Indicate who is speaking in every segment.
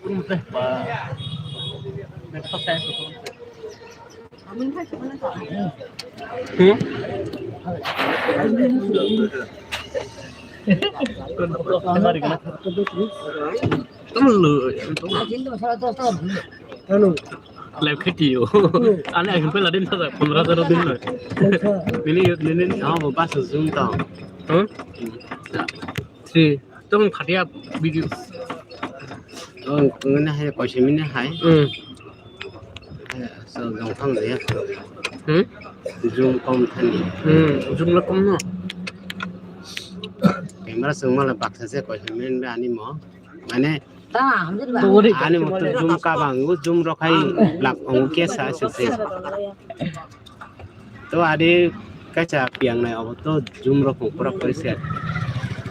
Speaker 1: Kurang teh, Pak. Laptop saya tuh kurang teh. Live video. Aneh akhirnya pernah दिन था 15 दिन में. Ini हाँ बस zoom था. Hah? 3 ต้องขัดแยกวิดีโองั้นให้ก่อนชิมนี่ให้so dòng thang đấy zoom công thân zoom là công nó cái mà sương mà là bạc sẽ có thể mình ăn đi mỏ mà nè anh một từ zoom cả bằng ngũ zoom rồi hay lạc ông kia sai sự gì tôi ở đây cái chả piang này ông tôi zoom rồi cũng pura pura sẽ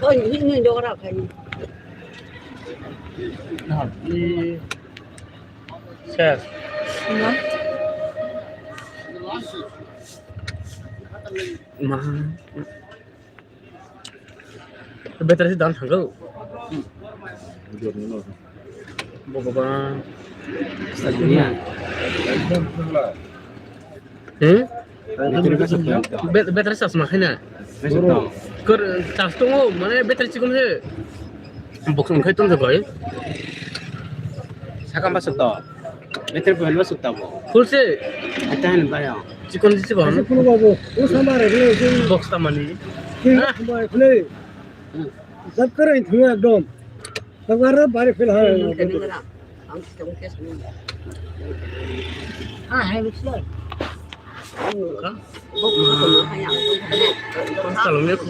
Speaker 2: những người đó là phải
Speaker 1: đi xe mà better sih dan hanggal boba stadinya better sih asmahnya कर चास्तो हो माने better chicken से बक्स में खाइतों जगह है
Speaker 3: साकाम बसुता better पहन बसुता वो
Speaker 1: full से
Speaker 3: आता है ना भाया
Speaker 1: चिकन जी चिकन
Speaker 2: फुल बाबू वो सामान है
Speaker 1: बॉक्स तमानी
Speaker 2: हां खुले सब करे थे एकदम तबार बारे फिलहाल हां है बिस्लो
Speaker 1: kalau ni aku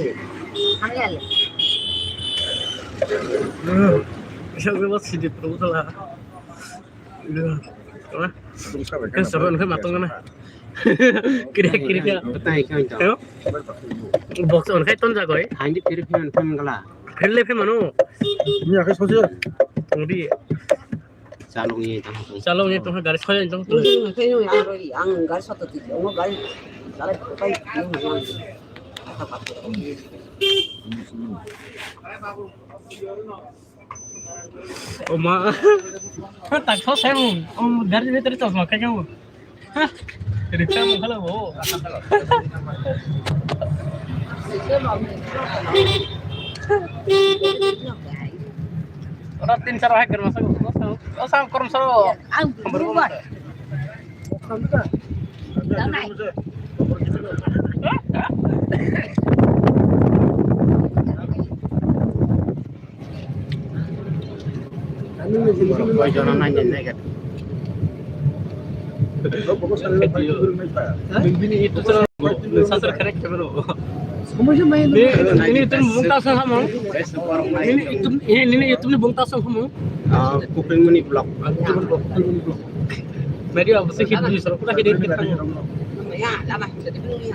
Speaker 1: bisa gue buat sedikit perut lah kan seru kan matang kan kira-kira
Speaker 3: पता है क्या होता
Speaker 1: box on kai ton jago
Speaker 3: हां जी फिर गला
Speaker 1: फिर ले फिर मनो
Speaker 2: ni akan sojo
Speaker 1: tungdi calong itu garis kau yang tunggu
Speaker 2: cái người ăn rồi ăn gái sao tự nhiên nó gái lại phải
Speaker 1: Oma, tak kau saya dari itu terus makan kamu, dari kamu kalau mau. Orang tin cara hacker masuk, oh sam korum saro. Berubah.
Speaker 3: कोई जो ना नहीं कर
Speaker 1: Ini itu terus sasar kerek kemana? Ini itu bungkasan kamu. Ini itu bungkasan kamu.
Speaker 3: kuping muni blok.
Speaker 1: Media apa sih hidup di sana? Kita hidup di sana.
Speaker 2: ya lama jadi begini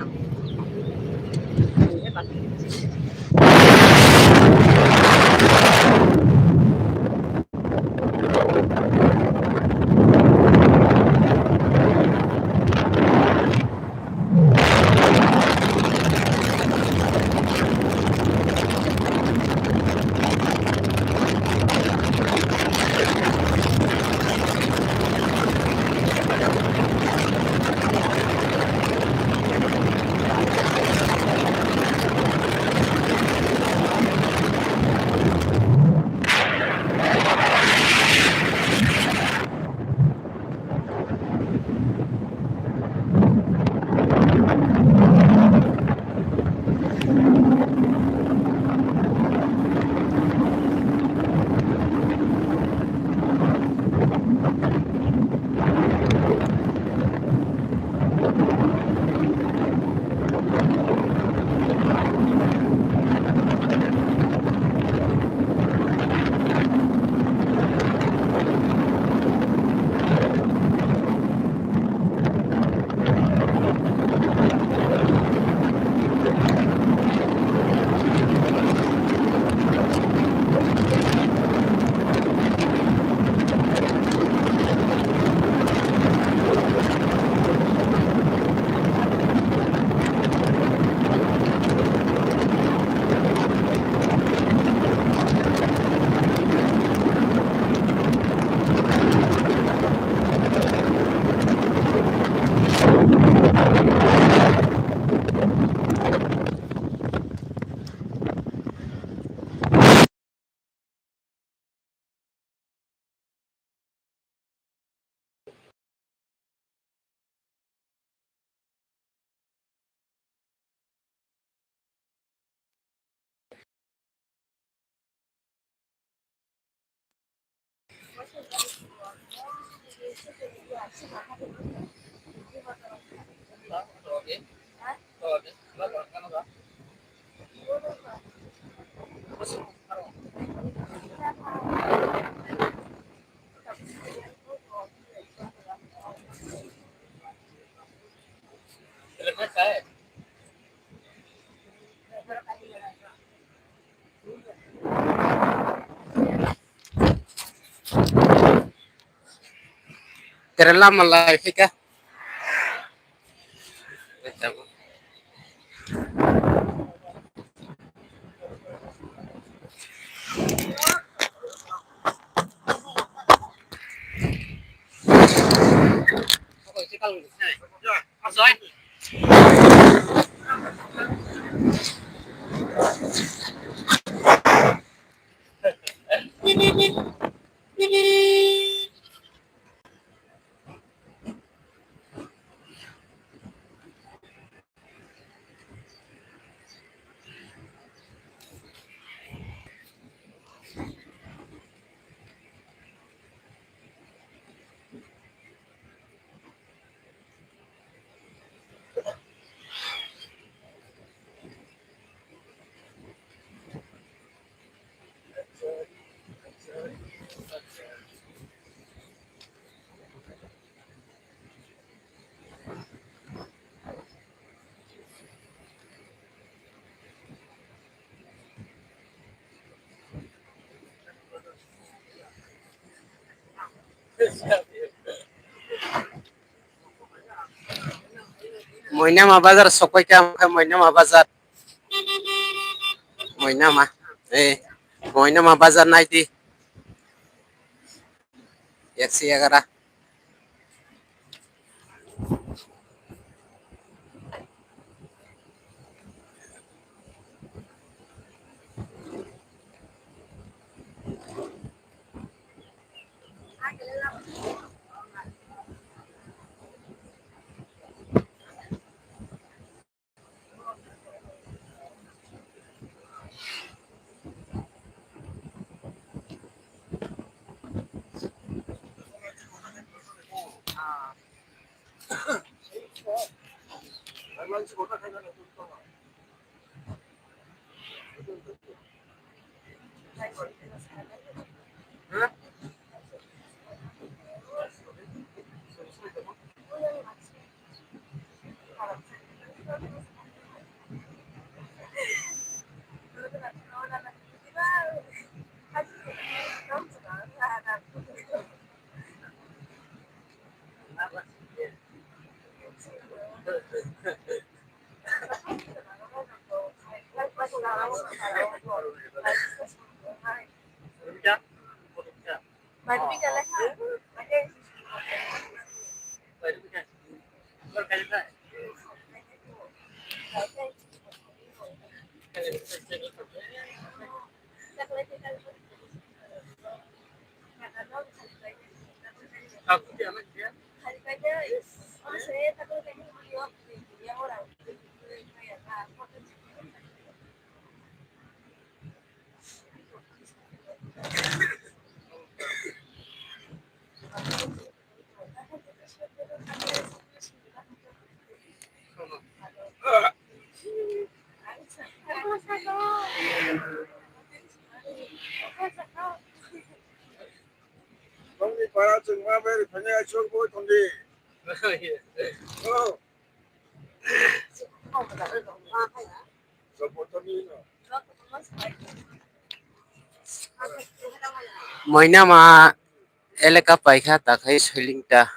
Speaker 3: Kerala malai fika. Moinama bazar sokoi kam moinama bazar. Moinama. Moinama bazar naiti. Yaksi agara.
Speaker 2: 동네 바라증 마벨 그냥 저거 동네.
Speaker 3: Moinama eleka paikha takai soilingta.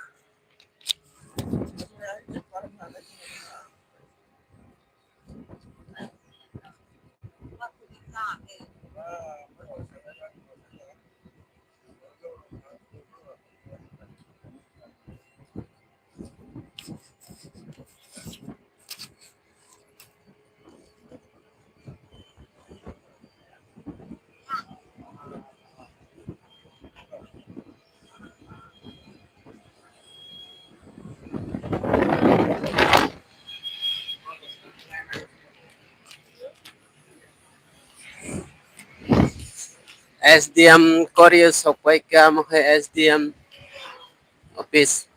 Speaker 3: SDM Korea sokoi kam SDM office.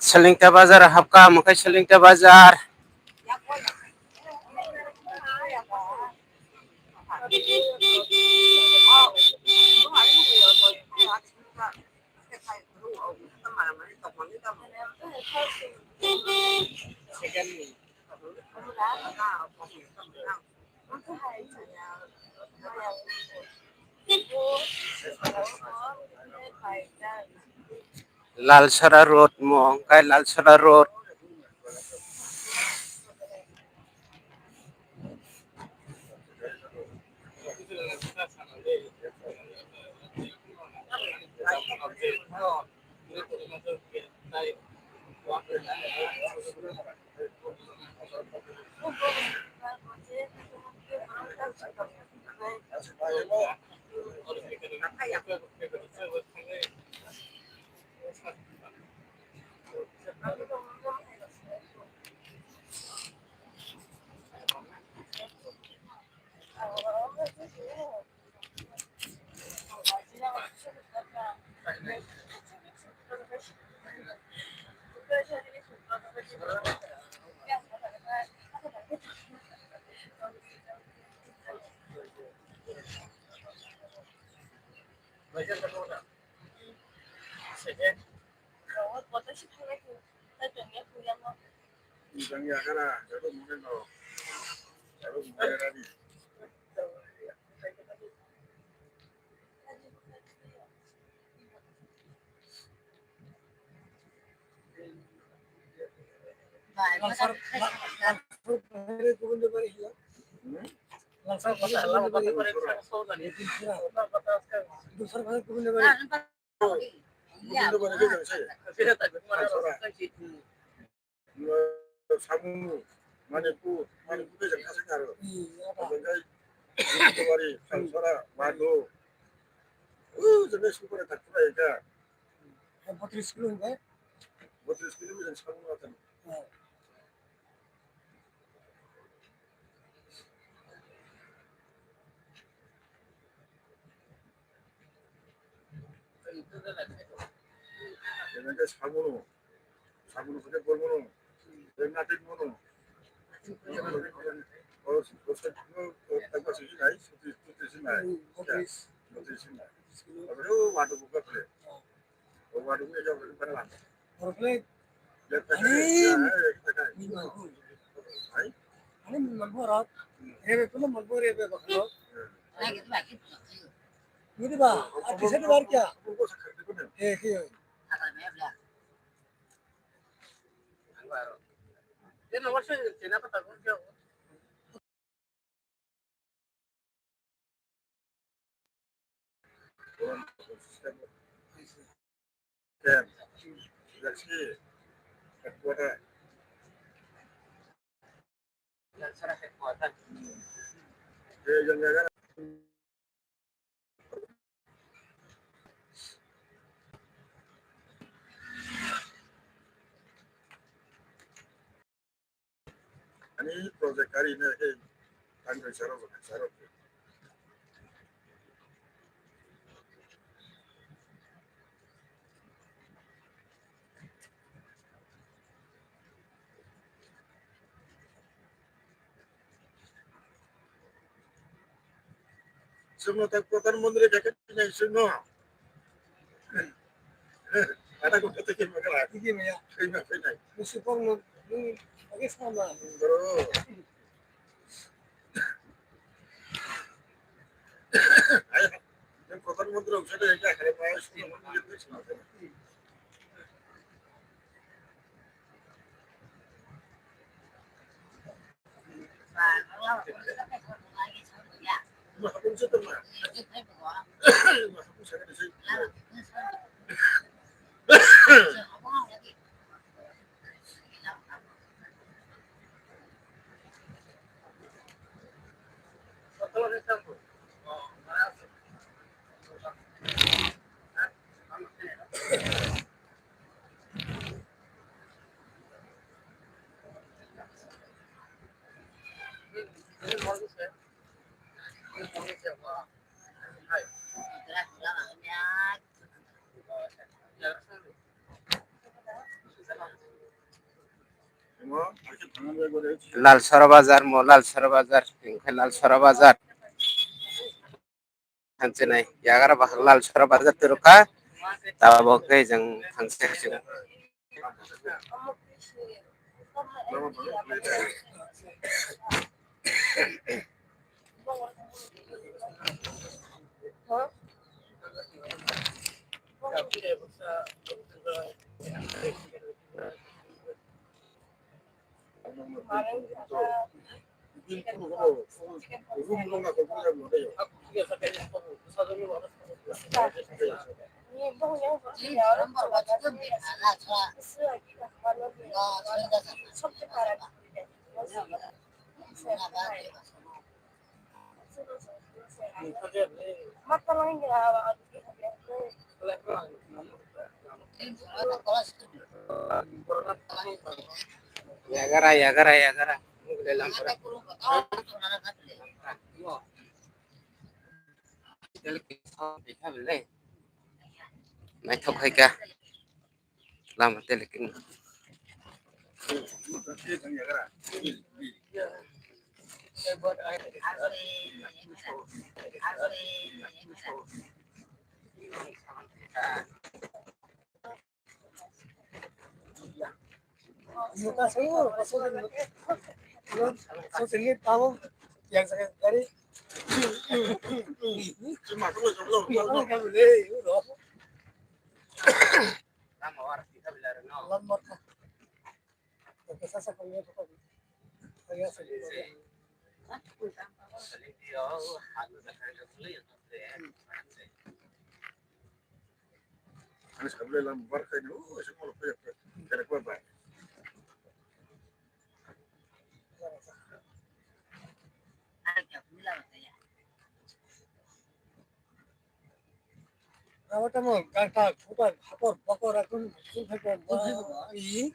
Speaker 3: Selingta bazar hapka makai selingta bazar. Lalsara Road mo, kay Lalsara Road. Ini project kali ini tanggal syarat. Semua প্রধানমন্ত্রী দেখেন নাই শুনো ada kok ketik masalah iki ya saya meskipun oke sama bro ayo yang প্রধানমন্ত্রী অংশটা এটা এখানে পাওয়া শুনো Mahapun sa tama. Mahapun sa kanila. 뭐 이렇게 방문해 버려.
Speaker 4: লালসরা বাজার মো লালসরা বাজার লালসরা বাজার थांसै नाय यागारा बाख लालसरा बाजार तुरुका ताबो के जों थांसै जों यागारा मुगले लामपुरा चल के देखा बिले मैं तो खाई क्या लामते लेकिन
Speaker 2: Muka saya so singit tahu yang saya dari
Speaker 3: cuma dulu sebelum
Speaker 2: orang kan boleh itu
Speaker 4: lama waras kita bilar no
Speaker 2: lambat oke saya punya tuh saya sedih
Speaker 4: dia halu dah kerja dulu ya
Speaker 3: Anis kabel lam barca ini, semua lupa ya, karena kau apa?
Speaker 2: Awak tahu kata kita hapor bakor akun kita ini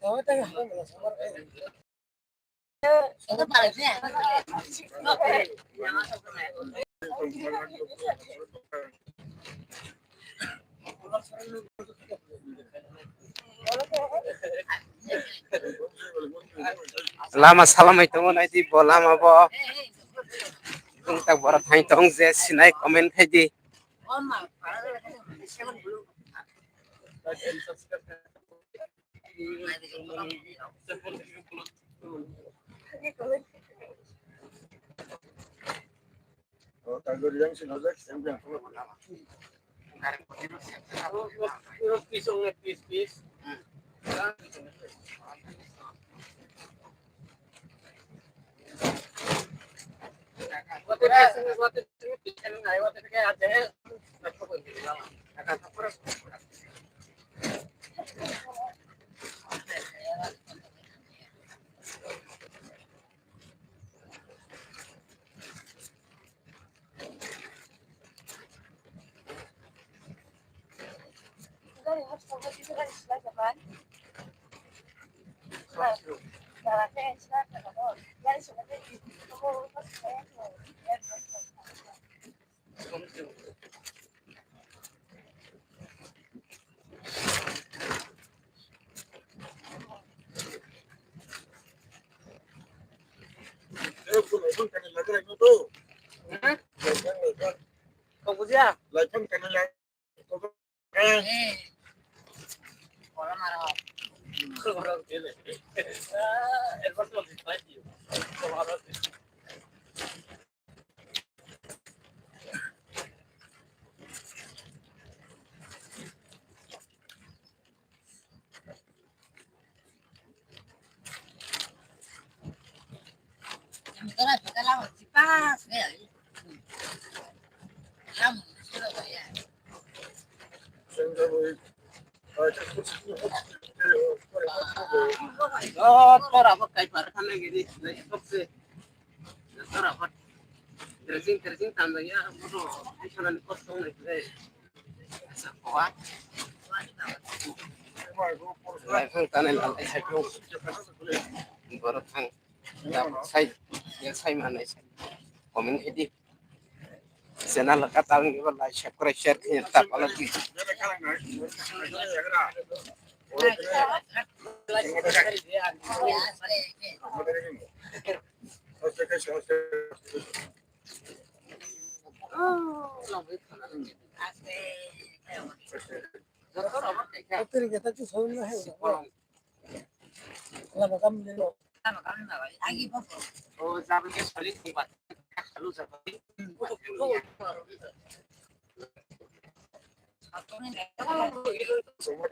Speaker 2: awak tahu
Speaker 4: lama salam itu mana di bola apa tak berat hanya tong je sinai komen kaji
Speaker 3: Oh, tanggal yang sinazak, yang bilang
Speaker 4: Tora apa kayak barang lagi di boxe. Tora apa dressing tambah ya, bodoh. Itu nanti kosong lagi. Sekolah. Lain tanah lain saya baru tang. Saya mana saya. Komen edit. Channel kata lagi like share kita apalagi.
Speaker 2: 어떻게 갖다 주 서울로 해. 나 가면 되고.
Speaker 4: Oh, zaman ke sekali tempat. Lalu sekali.
Speaker 3: Semua